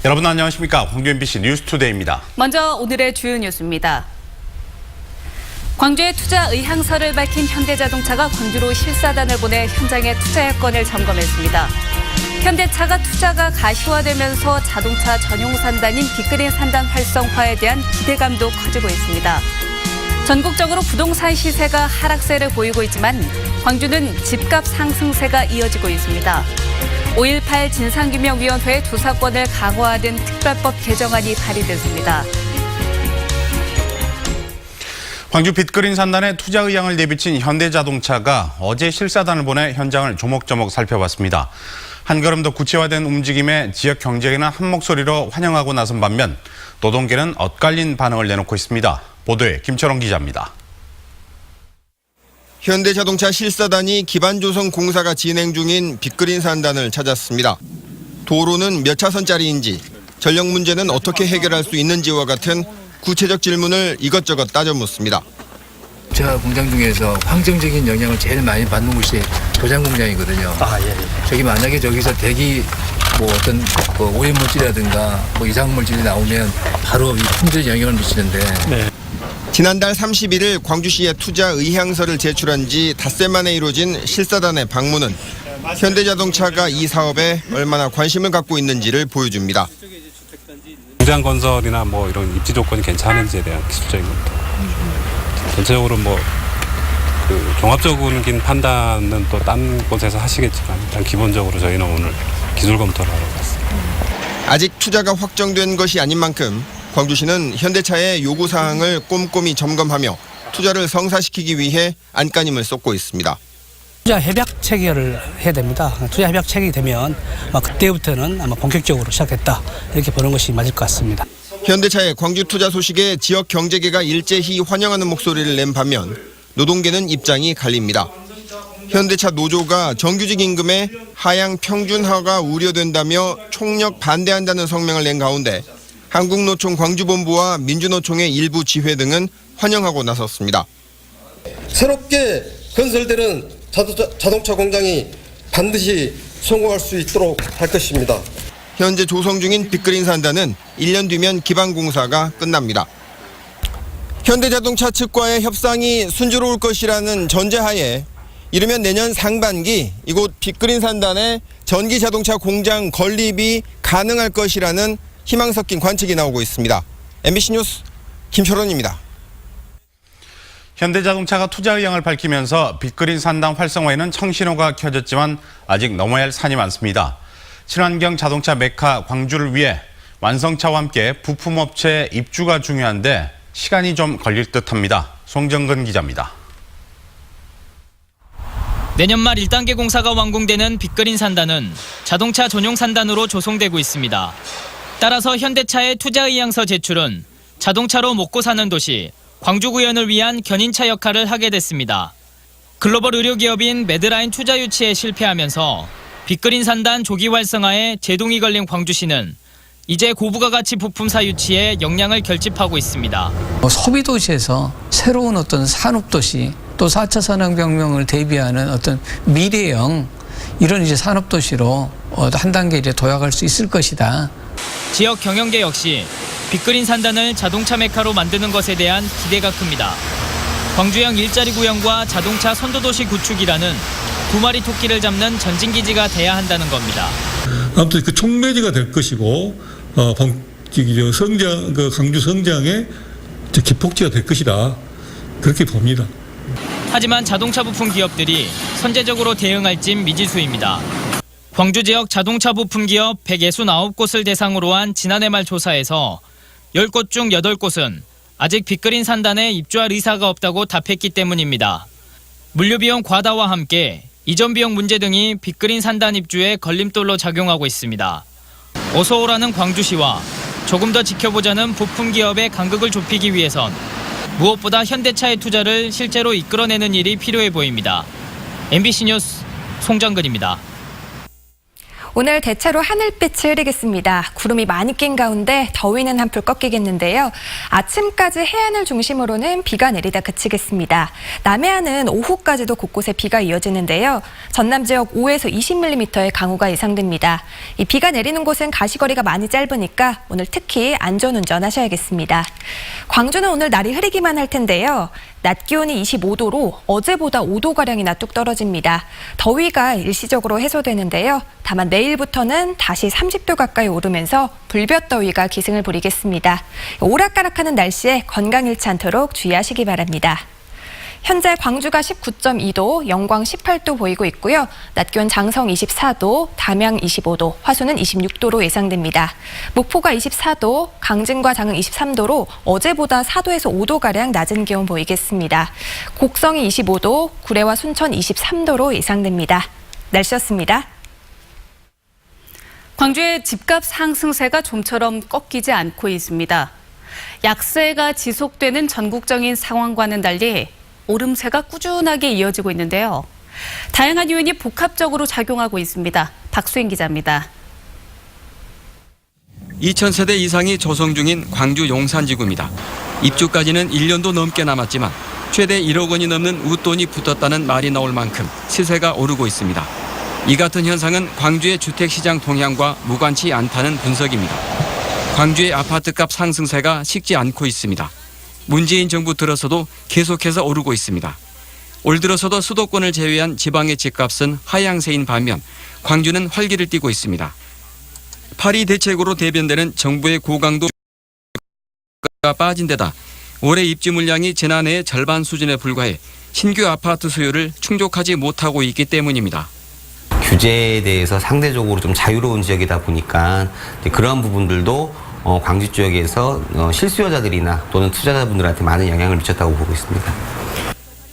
여러분 안녕하십니까? 광주 MBC 뉴스투데이입니다. 먼저 오늘의 주요 뉴스입니다. 광주에 투자 의향서를 밝힌 현대자동차가 광주로 실사단을 보내 현장의 투자 여건을 점검했습니다. 현대차가 투자가 가시화되면서 자동차 전용 산단인 빅그린 산단 활성화에 대한 기대감도 커지고 있습니다. 전국적으로 부동산 시세가 하락세를 보이고 있지만 광주는 집값 상승세가 이어지고 있습니다. 5.18 진상규명위원회의 조사권을 강화하는 특별법 개정안이 발의됐습니다. 광주 빅그린 산단의 투자 의향을 내비친 현대자동차가 어제 실사단을 보내 현장을 조목조목 살펴봤습니다. 한 걸음 더 구체화된 움직임에 지역 경제계는 한 목소리로 환영하고 나선 반면 노동계는 엇갈린 반응을 내놓고 있습니다. 보도에 김철원 기자입니다. 현대자동차 실사단이 기반조성 공사가 진행 중인 빅그린 산단을 찾았습니다. 도로는 몇 차선짜리인지, 전력 문제는 어떻게 해결할 수 있는지와 같은 구체적 질문을 이것저것 따져 묻습니다. 저 공장 중에서 환경적인 영향을 제일 많이 받는 곳이 도장 공장이거든요. 저기 만약에 저기서 대기 어떤 오염 물질이라든가 이상 물질이 나오면 바로 이 품질에 영향을 미치는데. 지난달 31일 광주시에 투자 의향서를 제출한 지 닷새 만에 이루어진 실사단의 방문은 현대자동차가 이 사업에 얼마나 관심을 갖고 있는지를 보여줍니다. 공장 건설이나 이런 입지 조건이 괜찮은지에 대한 기술적인 것도 전체적으로 종합적인 판단은 또 딴 곳에서 하시겠지만 일단 기본적으로 저희는 오늘 기술 검토를 하러 갔습니다. 아직 투자가 확정된 것이 아닌 만큼 광주시는 현대차의 요구사항을 꼼꼼히 점검하며 투자를 성사시키기 위해 안간힘을 쏟고 있습니다. 투자 협약 체결을 해야 됩니다. 투자 협약 체결이 되면 그때부터는 아마 본격적으로 시작했다 이렇게 보는 것이 맞을 것 같습니다. 현대차의 광주 투자 소식에 지역 경제계가 일제히 환영하는 목소리를 낸 반면 노동계는 입장이 갈립니다. 현대차 노조가 정규직 임금의 하향 평준화가 우려된다며 총력 반대한다는 성명을 낸 가운데 한국노총 광주본부와 민주노총의 일부 지회 등은 환영하고 나섰습니다. 새롭게 건설되는 자동차 공장이 반드시 성공할 수 있도록 할 것입니다. 현재 조성 중인 빅그린 산단은 1년 뒤면 기반 공사가 끝납니다. 현대자동차 측과의 협상이 순조로울 것이라는 전제하에 이르면 내년 상반기 이곳 빅그린 산단의 전기자동차 공장 건립이 가능할 것이라는 희망 섞인 관측이 나오고 있습니다. MBC 뉴스 김철원입니다. 현대자동차가 투자 의향을 밝히면서 빅그린 산단 활성화에는 청신호가 켜졌지만 아직 넘어야 할 산이 많습니다. 친환경 자동차 메카 광주를 위해 완성차와 함께 부품업체 입주가 중요한데 시간이 좀 걸릴 듯합니다. 송정근 기자입니다. 내년 말 1단계 공사가 완공되는 빅그린 산단은 자동차 전용 산단으로 조성되고 있습니다. 따라서 현대차의 투자 의향서 제출은 자동차로 먹고 사는 도시 광주구현을 위한 견인차 역할을 하게 됐습니다. 글로벌 의료기업인 매드라인 투자 유치에 실패하면서 빅그린 산단 조기 활성화에 제동이 걸린 광주시는 이제 고부가가치 부품사 유치에 역량을 결집하고 있습니다. 소비도시에서 새로운 어떤 산업도시 또 4차 산업혁명을 대비하는 어떤 미래형 이런 산업도시로 한 단계 도약할 수 있을 것이다. 지역 경영계 역시 빅그린 산단을 자동차 메카로 만드는 것에 대한 기대가 큽니다. 광주형 일자리 구현과 자동차 선도도시 구축이라는 두 마리 토끼를 잡는 전진기지가 돼야 한다는 겁니다. 아무튼 촉매지가 될 것이고 광주 성장의 기폭제가 될 것이다. 그렇게 봅니다. 하지만 자동차 부품 기업들이 선제적으로 대응할진 미지수입니다. 광주 지역 자동차 부품 기업 169곳을 대상으로 한 지난해 말 조사에서 10곳 중 8곳은 아직 빅그린 산단에 입주할 의사가 없다고 답했기 때문입니다. 물류비용 과다와 함께 이전 비용 문제 등이 빅그린 산단 입주에 걸림돌로 작용하고 있습니다. 어서 오라는 광주시와 조금 더 지켜보자는 부품 기업의 간극을 좁히기 위해선 무엇보다 현대차의 투자를 실제로 이끌어내는 일이 필요해 보입니다. MBC 뉴스 송정근입니다. 오늘 대체로 하늘빛이 흐리겠습니다. 구름이 많이 낀 가운데 더위는 한풀 꺾이겠는데요. 아침까지 해안을 중심으로는 비가 내리다 그치겠습니다. 남해안은 오후까지도 곳곳에 비가 이어지는데요. 전남 지역 5에서 20mm의 강우가 예상됩니다. 이 비가 내리는 곳은 가시거리가 많이 짧으니까 오늘 특히 안전운전 하셔야겠습니다. 광주는 오늘 날이 흐리기만 할 텐데요. 낮 기온이 25도로 어제보다 5도가량이나 뚝 떨어집니다. 더위가 일시적으로 해소되는데요. 다만 내일부터는 다시 30도 가까이 오르면서 불볕더위가 기승을 부리겠습니다. 오락가락하는 날씨에 건강 잃지 않도록 주의하시기 바랍니다. 현재 광주가 19.2도, 영광 18도 보이고 있고요. 낮 기온 장성 24도, 담양 25도, 화수는 26도로 예상됩니다. 목포가 24도, 강진과 장흥 23도로 어제보다 4도에서 5도가량 낮은 기온 보이겠습니다. 곡성이 25도, 구례와 순천 23도로 예상됩니다. 날씨였습니다. 광주의 집값 상승세가 좀처럼 꺾이지 않고 있습니다. 약세가 지속되는 전국적인 상황과는 달리 오름세가 꾸준하게 이어지고 있는데요. 다양한 요인이 복합적으로 작용하고 있습니다. 박수인 기자입니다. 2,000세대 이상이 조성 중인 광주 용산지구입니다. 입주까지는 1년도 넘게 남았지만 최대 1억 원이 넘는 웃돈이 붙었다는 말이 나올 만큼 시세가 오르고 있습니다. 이 같은 현상은 광주의 주택시장 동향과 무관치 않다는 분석입니다. 광주의 아파트값 상승세가 식지 않고 있습니다. 문재인 정부 들어서도 계속해서 오르고 있습니다. 올 들어서도 수도권을 제외한 지방의 집값은 하향세인 반면 광주는 활기를 띠고 있습니다. 파리 대책으로 대변되는 정부의 고강도가 빠진 데다 올해 입주 물량이 지난해의 절반 수준에 불과해 신규 아파트 수요를 충족하지 못하고 있기 때문입니다. 규제에 대해서 상대적으로 좀 자유로운 지역이다 보니까 그러한 부분들도 광주 지역에서 실수요자들이나 또는 투자자분들한테 많은 영향을 미쳤다고 보고 있습니다.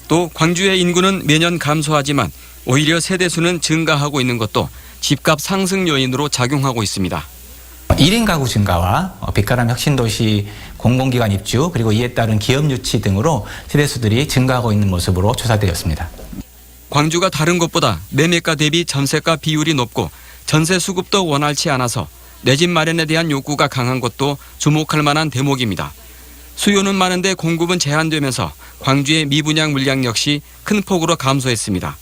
또 광주의 인구는 매년 감소하지만 오히려 세대수는 증가하고 있는 것도 집값 상승 요인으로 작용하고 있습니다. 1인 가구 증가와 빛가람 혁신도시 공공기관 입주 그리고 이에 따른 기업 유치 등으로 세대수들이 증가하고 있는 모습으로 조사되었습니다. 광주가 다른 곳보다 매매가 대비 전세가 비율이 높고 전세 수급도 원활치 않아서 내 집 마련에 대한 욕구가 강한 것도 주목할 만한 대목입니다. 수요는 많은데 공급은 제한되면서 광주의 미분양 물량 역시 큰 폭으로 감소했습니다.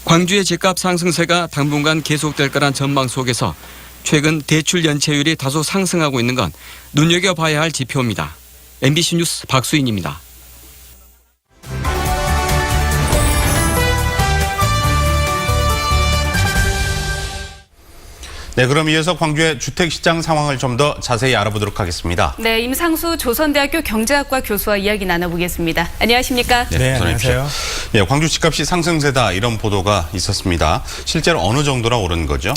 광주의 집값 상승세가 당분간 계속될 거란 전망 속에서 최근 대출 연체율이 다소 상승하고 있는 건 눈여겨봐야 할 지표입니다. MBC 뉴스 박수인입니다. 네, 그럼 이어서 광주의 주택시장 상황을 좀 더 자세히 알아보도록 하겠습니다. 네, 임상수 조선대학교 경제학과 교수와 이야기 나눠보겠습니다. 안녕하십니까? 네, 안녕하세요. 예, 광주 집값이 상승세다 이런 보도가 있었습니다. 실제로 어느 정도나 오른 거죠?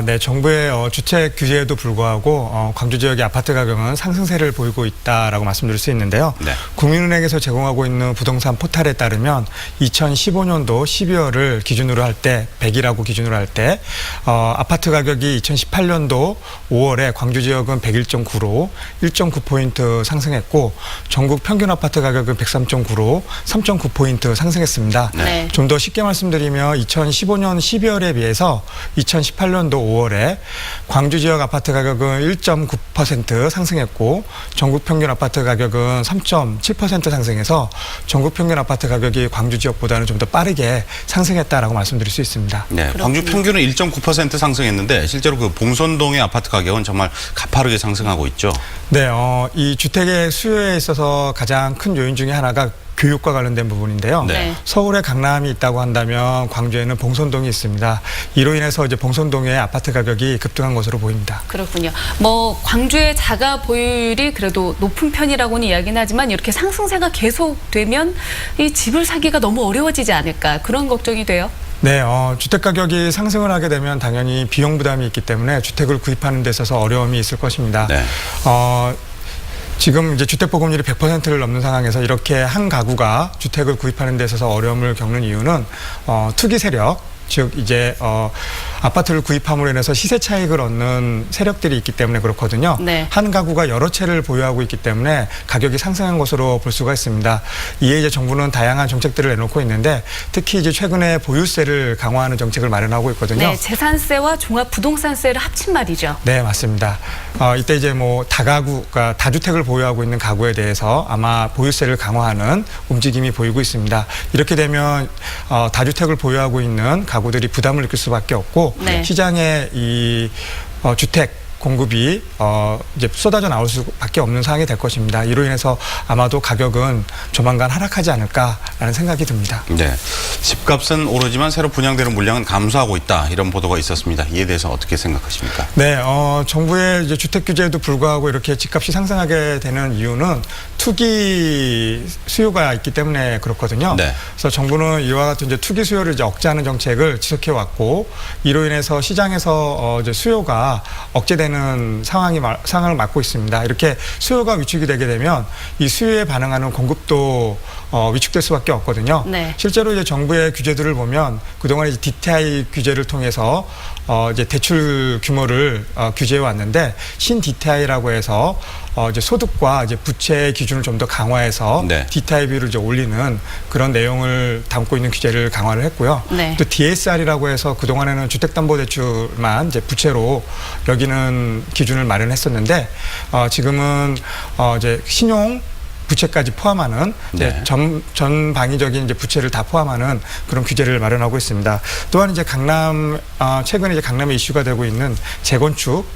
네, 정부의 주택 규제에도 불구하고 광주 지역의 아파트 가격은 상승세를 보이고 있다라고 말씀드릴 수 있는데요. 네. 국민은행에서 제공하고 있는 부동산 포탈에 따르면 2015년도 12월을 기준으로 할 때 100이라고 기준으로 할 때 아파트 가격이 2018년도 5월에 광주 지역은 101.9로 1.9포인트 상승했고 전국 평균 아파트 가격은 103.9로 3.9포인트 상승했습니다. 네. 좀 더 쉽게 말씀드리면 2015년 12월에 비해서 2018년도 5월에 광주 지역 아파트 가격은 1.9% 상승했고 전국 평균 아파트 가격은 3.7% 상승해서 전국 평균 아파트 가격이 광주 지역보다는 좀 더 빠르게 상승했다라고 말씀드릴 수 있습니다. 네, 광주 평균은 1.9% 상승했는데 실제로 그 봉선동의 아파트 가격은 정말 가파르게 상승하고 있죠. 네, 이 주택의 수요에 있어서 가장 큰 요인 중에 하나가 교육과 관련된 부분인데요. 네. 서울에 강남이 있다고 한다면 광주에는 봉선동이 있습니다. 이로 인해서 이제 봉선동의 아파트 가격이 급등한 것으로 보입니다. 그렇군요. 광주의 자가 보유율이 그래도 높은 편이라고는 이야기는 하지만 이렇게 상승세가 계속되면 이 집을 사기가 너무 어려워지지 않을까 그런 걱정이 돼요. 네, 주택 가격이 상승을 하게 되면 당연히 비용 부담이 있기 때문에 주택을 구입하는 데 있어서 어려움이 있을 것입니다. 네. 지금 이제 주택 보급률이 100%를 넘는 상황에서 이렇게 한 가구가 주택을 구입하는 데 있어서 어려움을 겪는 이유는 투기 세력, 즉 이제 아파트를 구입함으로 인해서 시세 차익을 얻는 세력들이 있기 때문에 그렇거든요. 네. 한 가구가 여러 채를 보유하고 있기 때문에 가격이 상승한 것으로 볼 수가 있습니다. 이에 이제 정부는 다양한 정책들을 내놓고 있는데 특히 이제 최근에 보유세를 강화하는 정책을 마련하고 있거든요. 네, 재산세와 종합부동산세를 합친 말이죠. 네, 맞습니다. 이때 이제 뭐 다가구가 다주택을 보유하고 있는 가구에 대해서 아마 보유세를 강화하는 움직임이 보이고 있습니다. 이렇게 되면 다주택을 보유하고 있는 가구들이 부담을 느낄 수밖에 없고 네. 시장에 이 주택 공급이 이제 쏟아져 나올 수밖에 없는 상황이 될 것입니다. 이로 인해서 아마도 가격은 조만간 하락하지 않을까라는 생각이 듭니다. 네, 집값은 오르지만 새로 분양되는 물량은 감소하고 있다 이런 보도가 있었습니다. 이에 대해서 어떻게 생각하십니까? 네, 정부의 이제 주택 규제에도 불구하고 이렇게 집값이 상승하게 되는 이유는 투기 수요가 있기 때문에 그렇거든요. 네. 그래서 정부는 이와 같은 이제 투기 수요를 이제 억제하는 정책을 지속해 왔고 이로 인해서 시장에서 이제 수요가 억제되는 상황을 맞고 있습니다. 이렇게 수요가 위축이 되게 되면 이 수요에 반응하는 공급도 위축될 수밖에 없거든요. 네. 실제로 이제 정부의 규제들을 보면 그동안 이제 DTI 규제를 통해서 이제 대출 규모를 규제해 왔는데 신 DTI라고 해서 이제 소득과 이제 부채 기준을 좀 더 강화해서 네. DTI 비율을 이제 올리는 그런 내용을 담고 있는 규제를 강화를 했고요. 네. 또 DSR이라고 해서 그 동안에는 주택담보대출만 이제 부채로 여기는 기준을 마련했었는데 지금은 이제 신용 부채까지 포함하는 이제 네. 전방위적인 이제 부채를 다 포함하는 그런 규제를 마련하고 있습니다. 또한 이제 최근에 이제 강남에 이슈가 되고 있는 재건축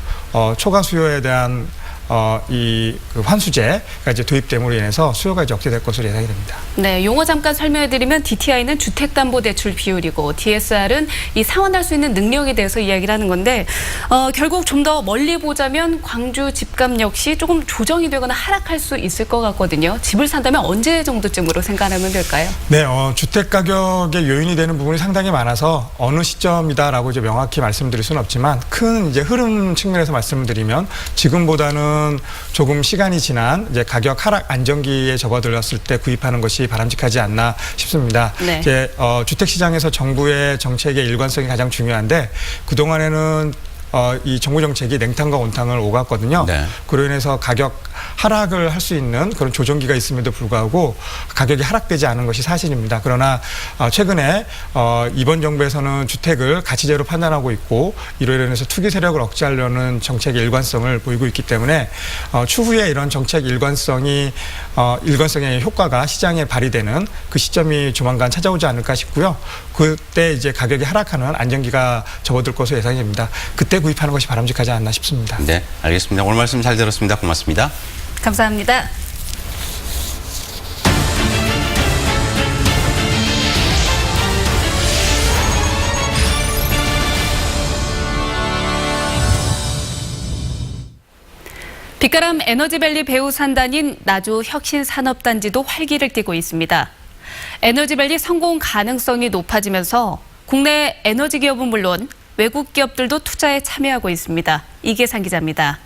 초과 수요에 대한 그 환수제가 이제 도입됨으로 인해서 수요가 이제 억제될 것으로 예상이 됩니다. 네, 용어 잠깐 설명해드리면 DTI는 주택담보대출 비율이고 DSR은 이 상환할 수 있는 능력에 대해서 이야기를 하는 건데 결국 좀 더 멀리 보자면 광주 집값 역시 조금 조정이 되거나 하락할 수 있을 것 같거든요. 집을 산다면 언제 정도쯤으로 생각하면 될까요? 네, 주택 가격의 요인이 되는 부분이 상당히 많아서 어느 시점이다라고 이제 명확히 말씀드릴 수는 없지만 큰 이제 흐름 측면에서 말씀드리면 지금보다는 조금 시간이 지난 이제 가격 하락 안정기에 접어들었을 때 구입하는 것이 바람직하지 않나 싶습니다. 네. 이제 주택 시장에서 정부의 정책의 일관성이 가장 중요한데 그 동안에는 이 정부 정책이 냉탕과 온탕을 오갔거든요. 네. 그로 인해서 가격 하락을 할 수 있는 그런 조정기가 있음에도 불구하고 가격이 하락되지 않은 것이 사실입니다. 그러나 최근에 이번 정부에서는 주택을 가치제로 판단하고 있고 이로 인해서 투기 세력을 억제하려는 정책의 일관성을 보이고 있기 때문에 추후에 이런 정책 일관성의 효과가 시장에 발휘되는 그 시점이 조만간 찾아오지 않을까 싶고요. 그때 이제 가격이 하락하는 안정기가 접어들 것으로 예상이 됩니다. 그때 구입하는 것이 바람직하지 않나 싶습니다. 네, 알겠습니다. 오늘 말씀 잘 들었습니다. 고맙습니다. 감사합니다. 빛가람 에너지밸리 배후 산단인 나주 혁신산업단지도 활기를 띠고 있습니다. 에너지밸리 성공 가능성이 높아지면서 국내 에너지 기업은 물론 외국 기업들도 투자에 참여하고 있습니다. 이계상 기자입니다.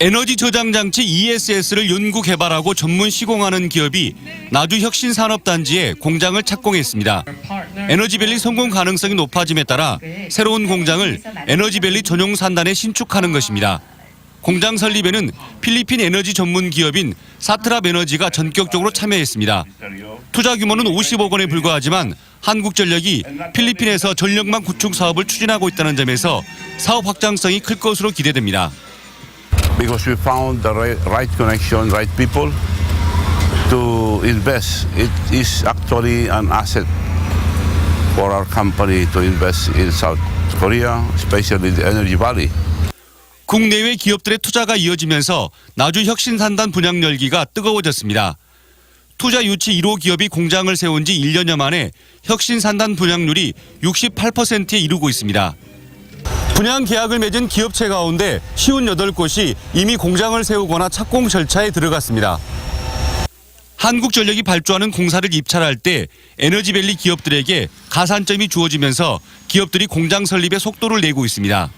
에너지 저장 장치 ESS를 연구 개발하고 전문 시공하는 기업이 나주 혁신산업단지에 공장을 착공했습니다. 에너지밸리 성공 가능성이 높아짐에 따라 새로운 공장을 에너지밸리 전용 산단에 신축하는 것입니다. 공장 설립에는 필리핀 에너지 전문 기업인 사트랍 에너지가 전격적으로 참여했습니다. 투자 규모는 50억 원에 불과하지만 한국전력이 필리핀에서 전력망 구축 사업을 추진하고 있다는 점에서 사업 확장성이 클 것으로 기대됩니다. Because we found the right connection, right people to invest. It is actually an asset for our company to invest in South Korea, especially the Energy Valley. 국내외 기업들의 투자가 이어지면서 나주 혁신산단 분양 열기가 뜨거워졌습니다. 투자 유치 1호 기업이 공장을 세운 지 1년여 만에 혁신산단 분양률이 68%에 이르고 있습니다. 분양 계약을 맺은 기업체 가운데 58곳이 이미 공장을 세우거나 착공 절차에 들어갔습니다. 한국전력이 발주하는 공사를 입찰할 때 에너지밸리 기업들에게 가산점이 주어지면서 기업들이 공장 설립에 속도를 내고 있습니다.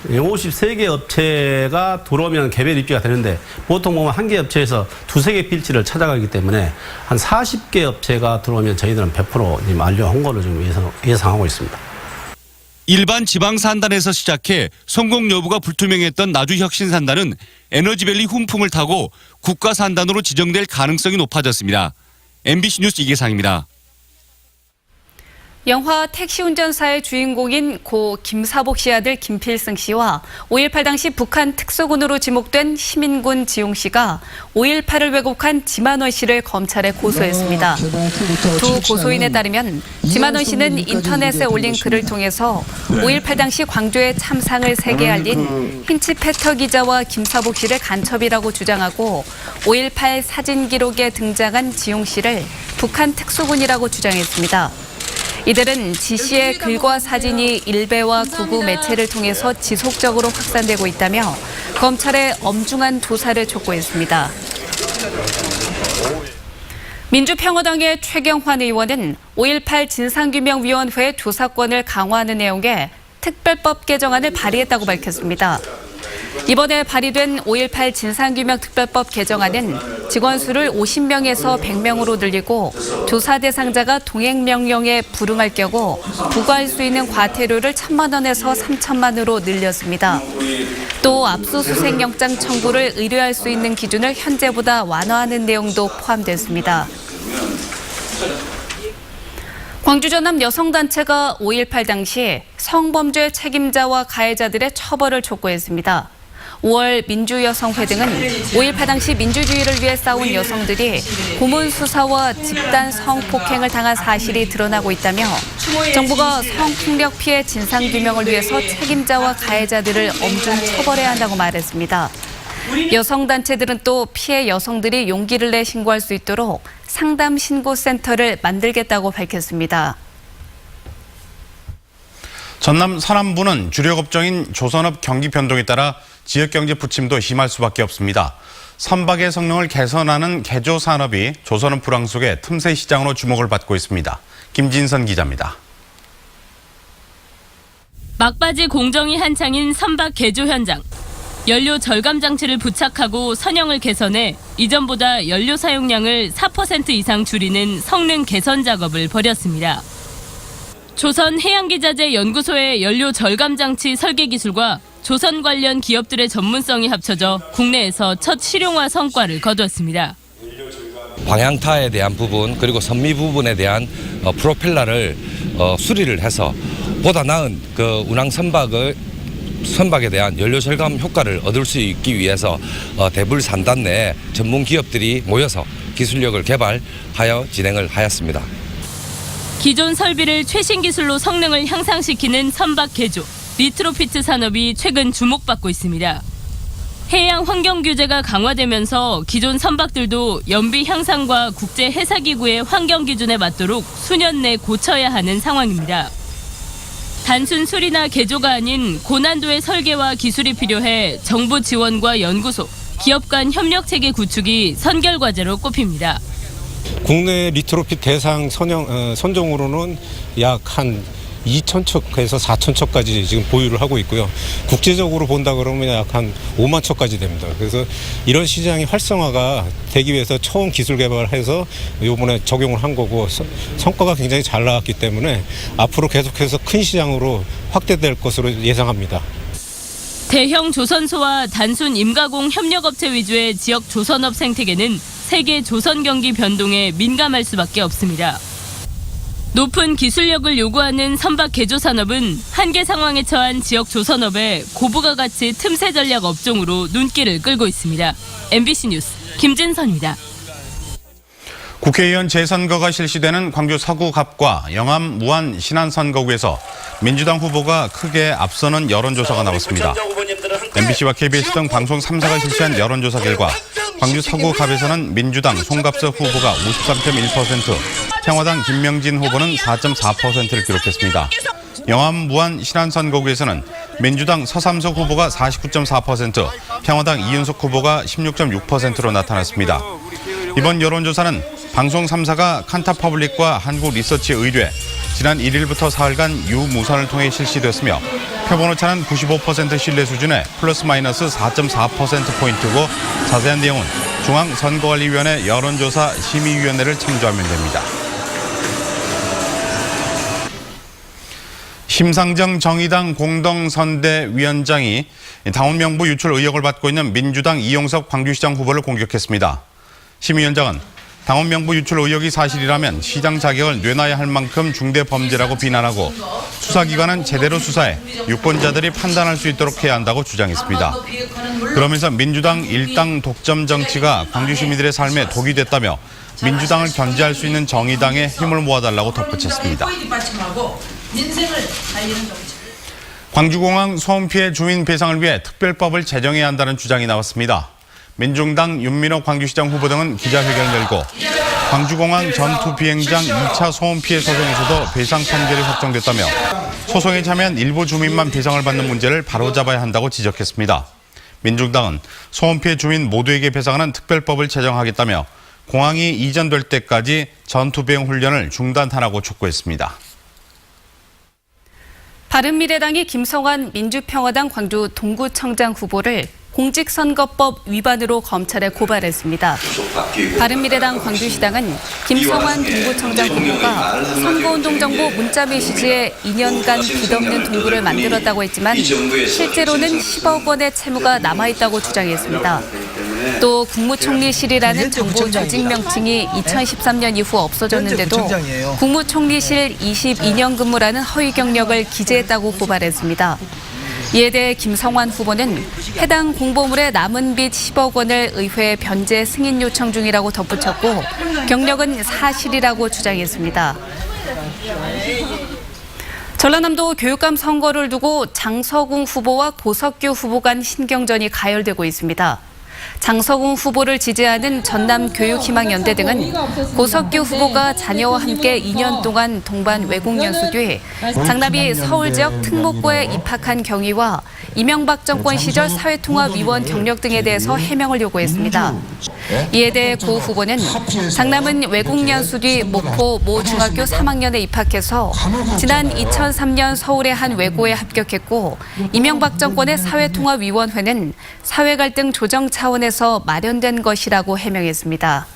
53개 업체가 들어오면 개별 입지가 되는데 보통 보면 한 개 업체에서 2-3개 필지를 찾아가기 때문에 한 40개 업체가 들어오면 저희들은 100% 지금 완료 홍보를 좀 예상하고 있습니다. 일반 지방 산단에서 시작해 성공 여부가 불투명했던 나주혁신산단은 에너지밸리 훈풍을 타고 국가 산단으로 지정될 가능성이 높아졌습니다. MBC 뉴스 이계상입니다. 영화 택시 운전사의 주인공인 고 김사복 씨 아들 김필승 씨와 5.18 당시 북한 특수군으로 지목된 시민군 지용 씨가 5.18을 왜곡한 지만원 씨를 검찰에 고소했습니다. 두 고소인에 따르면 지만원 씨는 인터넷에 올린 글을 통해서 5.18 당시 광주의 참상을 세계 알린 힌치 패터 기자와 김사복 씨를 간첩이라고 주장하고 5.18 사진 기록에 등장한 지용 씨를 북한 특수군이라고 주장했습니다. 이들은 지 씨의 글과 사진이 일베와 구구 매체를 통해서 지속적으로 확산되고 있다며 검찰에 엄중한 조사를 촉구했습니다. 민주평화당의 최경환 의원은 5.18 진상규명위원회 조사권을 강화하는 내용의 특별법 개정안을 발의했다고 밝혔습니다. 이번에 발의된 5.18 진상규명특별법 개정안은 직원 수를 50명에서 100명으로 늘리고 조사 대상자가 동행명령에 불응할 경우 부과할 수 있는 과태료를 1,000만 원에서 3,000만 원으로 늘렸습니다. 또 압수수색 영장 청구를 의뢰할 수 있는 기준을 현재보다 완화하는 내용도 포함됐습니다. 광주 전남 여성단체가 5.18 당시 성범죄 책임자와 가해자들의 처벌을 촉구했습니다. 5월 민주여성회 등은 5.18 당시 민주주의를 위해 싸운 여성들이 고문 수사와 집단 성폭행을 당한 사실이 드러나고 있다며 정부가 성폭력 피해 진상규명을 위해서 책임자와 가해자들을 엄중 처벌해야 한다고 말했습니다. 여성단체들은 또 피해 여성들이 용기를 내 신고할 수 있도록 상담신고센터를 만들겠다고 밝혔습니다. 전남 서남부는 주력 업종인 조선업 경기 변동에 따라 지역경제 부침도 심할 수밖에 없습니다. 선박의 성능을 개선하는 개조 산업이 조선업 불황 속에 틈새 시장으로 주목을 받고 있습니다. 김진선 기자입니다. 막바지 공정이 한창인 선박 개조 현장. 연료 절감 장치를 부착하고 선형을 개선해 이전보다 연료 사용량을 4% 이상 줄이는 성능 개선 작업을 벌였습니다. 조선해양기자재연구소의 연료 절감 장치 설계 기술과 조선 관련 기업들의 전문성이 합쳐져 국내에서 첫 실용화 성과를 거두었습니다. 방향타에 대한 부분 그리고 선미 부분에 대한 프로펠러를 수리를 해서 보다 나은 그 운항 선박에 대한 연료 절감 효과를 얻을 수 있기 위해서 대불 산단 내 전문 기업들이 모여서 기술력을 개발하여 진행을 하였습니다. 기존 설비를 최신 기술로 성능을 향상시키는 선박 개조, 리트로피트 산업이 최근 주목받고 있습니다. 해양 환경 규제가 강화되면서 기존 선박들도 연비 향상과 국제 해사기구의 환경 기준에 맞도록 수년 내 고쳐야 하는 상황입니다. 단순 수리나 개조가 아닌 고난도의 설계와 기술이 필요해 정부 지원과 연구소, 기업 간 협력 체계 구축이 선결 과제로 꼽힙니다. 국내 리트로핏 대상 선종으로는 약 한 2,000척에서 4,000척까지 지금 보유를 하고 있고요. 국제적으로 본다 그러면 약 한 5만 척까지 됩니다. 그래서 이런 시장이 활성화가 되기 위해서 처음 기술 개발해서 이번에 적용을 한 거고 성과가 굉장히 잘 나왔기 때문에 앞으로 계속해서 큰 시장으로 확대될 것으로 예상합니다. 대형 조선소와 단순 임가공 협력업체 위주의 지역 조선업 생태계는 세계 조선 경기 변동에 민감할 수밖에 없습니다. 높은 기술력을 요구하는 선박 개조 산업은 한계 상황에 처한 지역 조선업의 고부가 가치 틈새 전략 업종으로 눈길을 끌고 있습니다. MBC 뉴스 김진선입니다. 국회의원 재선거가 실시되는 광주 서구갑과 영암 무안 신안선거구에서 민주당 후보가 크게 앞서는 여론조사가 나왔습니다. MBC와 KBS 등 방송 3사가 실시한 여론조사 결과 광주 서구갑에서는 민주당 송갑석 후보가 53.1%, 평화당 김명진 후보는 4.4%를 기록했습니다. 영암 무안 신안선거구에서는 민주당 서삼석 후보가 49.4%, 평화당 이윤석 후보가 16.6%로 나타났습니다. 이번 여론조사는 방송 3사가 칸타퍼블릭과 한국리서치 의뢰, 지난 1일부터 사흘간 유무선을 통해 실시됐으며 표본오차는 95% 신뢰 수준의 플러스 마이너스 4.4%포인트고 자세한 내용은 중앙선거관리위원회 여론조사 심의위원회를 참조하면 됩니다. 심상정 정의당 공동선대위원장이 당원 명부 유출 의혹을 받고 있는 민주당 이용석 광주시장 후보를 공격했습니다. 심의위원장은 당원 명부 유출 의혹이 사실이라면 시장 자격을 뇌놔야 할 만큼 중대 범죄라고 비난하고 수사기관은 제대로 수사해 유권자들이 판단할 수 있도록 해야 한다고 주장했습니다. 그러면서 민주당 일당 독점 정치가 광주 시민들의 삶에 독이 됐다며 민주당을 견제할 수 있는 정의당에 힘을 모아달라고 덧붙였습니다. 광주공항 소음 피해 주민 배상을 위해 특별법을 제정해야 한다는 주장이 나왔습니다. 민중당 윤민호 광주시장 후보 등은 기자회견을 열고 광주공항 전투 비행장 2차 소음 피해 소송에서도 배상 판결이 확정됐다며 소송에 참여한 일부 주민만 배상을 받는 문제를 바로잡아야 한다고 지적했습니다. 민중당은 소음 피해 주민 모두에게 배상하는 특별법을 제정하겠다며 공항이 이전될 때까지 전투 비행 훈련을 중단하라고 촉구했습니다. 바른미래당이 김성환 민주평화당 광주 동구청장 후보를 공직선거법 위반으로 검찰에 고발했습니다. 바른미래당 광주시당은 김성환 동구청장 후보가 선거운동 정보 문자 메시지에 2년간 빚없는 동구를 만들었다고 했지만 실제로는 10억 원의 채무가 남아있다고 주장했습니다. 또 국무총리실이라는 정보 조직 명칭이 2013년 이후 없어졌는데도 국무총리실 22년 근무라는 허위 경력을 기재했다고 고발했습니다. 이에 대해 김성환 후보는 해당 공보물의 남은 빚 10억 원을 의회에 변제 승인 요청 중이라고 덧붙였고 경력은 사실이라고 주장했습니다. 전라남도 교육감 선거를 두고 장서궁 후보와 고석규 후보 간 신경전이 가열되고 있습니다. 장서궁 후보를 지지하는 전남교육희망연대 등은 고석규 후보가 자녀와 함께 2년 동안 동반 외국연수 뒤 장남이 서울 지역 특목고에 입학한 경위와 이명박 정권 시절 사회통합위원 경력 등에 대해서 해명을 요구했습니다. 이에 대해 고 후보는 장남은 외국연수 뒤 목포 모 중학교 3학년에 입학해서 지난 2003년 서울의 한 외고에 합격했고 이명박 정권의 사회통합위원회는 사회갈등 조정 차원에서 마련된 것이라고 해명했습니다.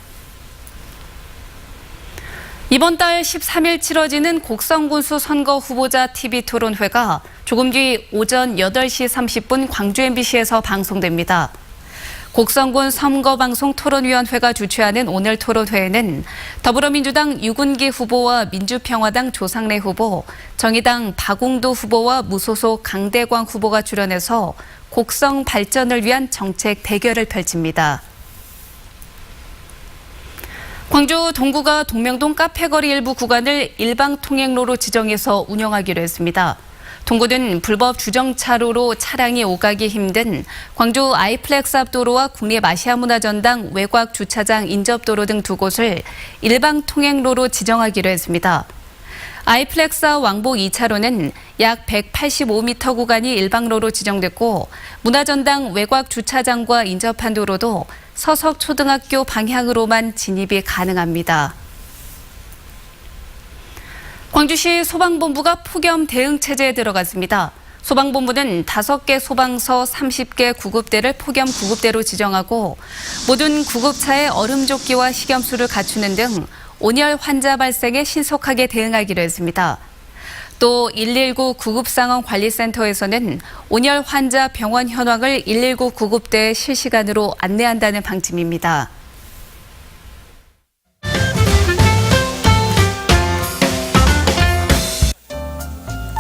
이번 달 13일 치러지는 곡성군수 선거 후보자 TV 토론회가 조금 뒤 오전 8시 30분 광주 MBC에서 방송됩니다. 곡성군 선거방송 토론위원회가 주최하는 오늘 토론회에는 더불어민주당 유군기 후보와 민주평화당 조상래 후보, 정의당 박웅도 후보와 무소속 강대광 후보가 출연해서 곡성 발전을 위한 정책 대결을 펼칩니다. 광주 동구가 동명동 카페거리 일부 구간을 일방통행로로 지정해서 운영하기로 했습니다. 동구는 불법 주정차로로 차량이 오가기 힘든 광주 아이플렉스 앞 도로와 국립아시아문화전당 외곽 주차장 인접도로 등 두 곳을 일방통행로로 지정하기로 했습니다. 아이플렉스 왕복 2차로는 약 185m 구간이 일방로로 지정됐고 문화전당 외곽 주차장과 인접한 도로도 서석초등학교 방향으로만 진입이 가능합니다. 광주시 소방본부가 폭염 대응 체제에 들어갔습니다. 소방본부는 5개 소방서 30개 구급대를 폭염 구급대로 지정하고 모든 구급차에 얼음조끼와 식염수를 갖추는 등 온열 환자 발생에 신속하게 대응하기로 했습니다. 또 119 구급상황관리센터에서는 온열 환자 병원 현황을 119 구급대에 실시간으로 안내한다는 방침입니다.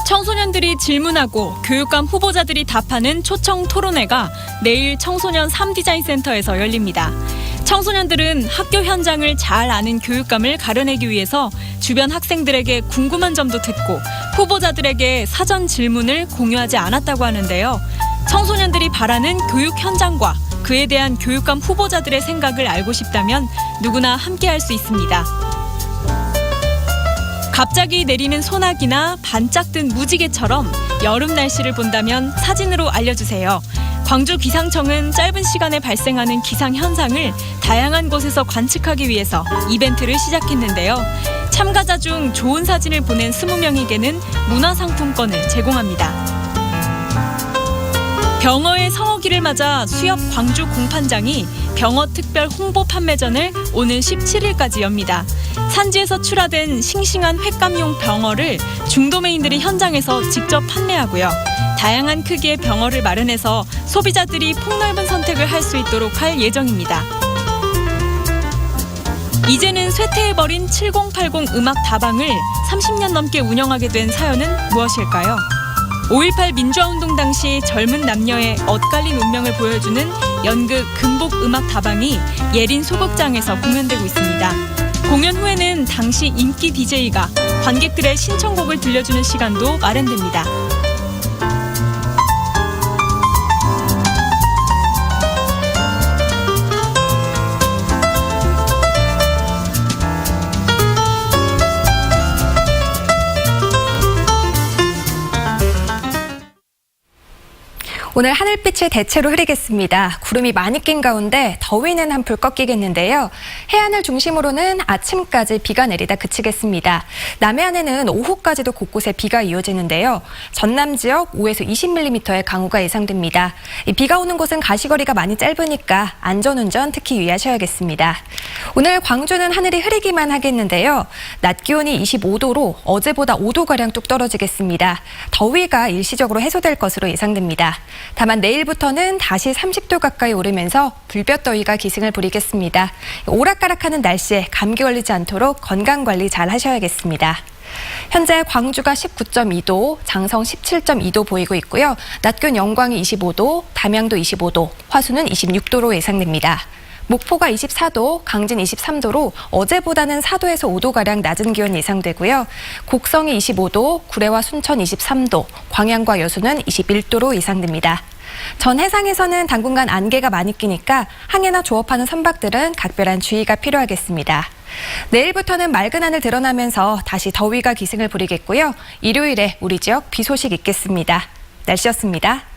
청소년들이 질문하고 교육감 후보자들이 답하는 초청 토론회가 내일 청소년 3디자인센터에서 열립니다. 청소년들은 학교 현장을 잘 아는 교육감을 가려내기 위해서 주변 학생들에게 궁금한 점도 듣고 후보자들에게 사전 질문을 공유하지 않았다고 하는데요. 청소년들이 바라는 교육 현장과 그에 대한 교육감 후보자들의 생각을 알고 싶다면 누구나 함께할 수 있습니다. 갑자기 내리는 소나기나 반짝 든 무지개처럼 여름 날씨를 본다면 사진으로 알려주세요. 광주 기상청은 짧은 시간에 발생하는 기상 현상을 다양한 곳에서 관측하기 위해서 이벤트를 시작했는데요. 참가자 중 좋은 사진을 보낸 20명에게는 문화상품권을 제공합니다. 병어의 성어기를 맞아 수협 광주 공판장이 병어 특별 홍보 판매전을 오는 17일까지 엽니다. 산지에서 출하된 싱싱한 횟감용 병어를 중도매인들이 현장에서 직접 판매하고요. 다양한 크기의 병어를 마련해서 소비자들이 폭넓은 선택을 할 수 있도록 할 예정입니다. 이제는 쇠퇴해버린 7080 음악 다방을 30년 넘게 운영하게 된 사연은 무엇일까요? 5.18 민주화운동 당시 젊은 남녀의 엇갈린 운명을 보여주는 연극 금복 음악 다방이 예린 소극장에서 공연되고 있습니다. 공연 후에는 당시 인기 DJ가 관객들의 신청곡을 들려주는 시간도 마련됩니다. 오늘 하늘빛이 대체로 흐리겠습니다. 구름이 많이 낀 가운데 더위는 한풀 꺾이겠는데요. 해안을 중심으로는 아침까지 비가 내리다 그치겠습니다. 남해안에는 오후까지도 곳곳에 비가 이어지는데요. 전남 지역 5에서 20mm의 강우가 예상됩니다. 비가 오는 곳은 가시거리가 많이 짧으니까 안전운전 특히 유의하셔야겠습니다. 오늘 광주는 하늘이 흐리기만 하겠는데요. 낮 기온이 25도로 어제보다 5도가량 뚝 떨어지겠습니다. 더위가 일시적으로 해소될 것으로 예상됩니다. 다만 내일부터는 다시 30도 가까이 오르면서 불볕더위가 기승을 부리겠습니다. 오락가락하는 날씨에 감기 걸리지 않도록 건강관리 잘 하셔야겠습니다. 현재 광주가 19.2도, 장성 17.2도 보이고 있고요. 낮 기온 영광이 25도, 담양도 25도, 화수는 26도로 예상됩니다. 목포가 24도, 강진 23도로 어제보다는 4도에서 5도가량 낮은 기온 예상되고요. 곡성이 25도, 구례와 순천 23도, 광양과 여수는 21도로 예상됩니다. 전 해상에서는 당분간 안개가 많이 끼니까 항해나 조업하는 선박들은 각별한 주의가 필요하겠습니다. 내일부터는 맑은 하늘 드러나면서 다시 더위가 기승을 부리겠고요. 일요일에 우리 지역 비 소식 있겠습니다. 날씨였습니다.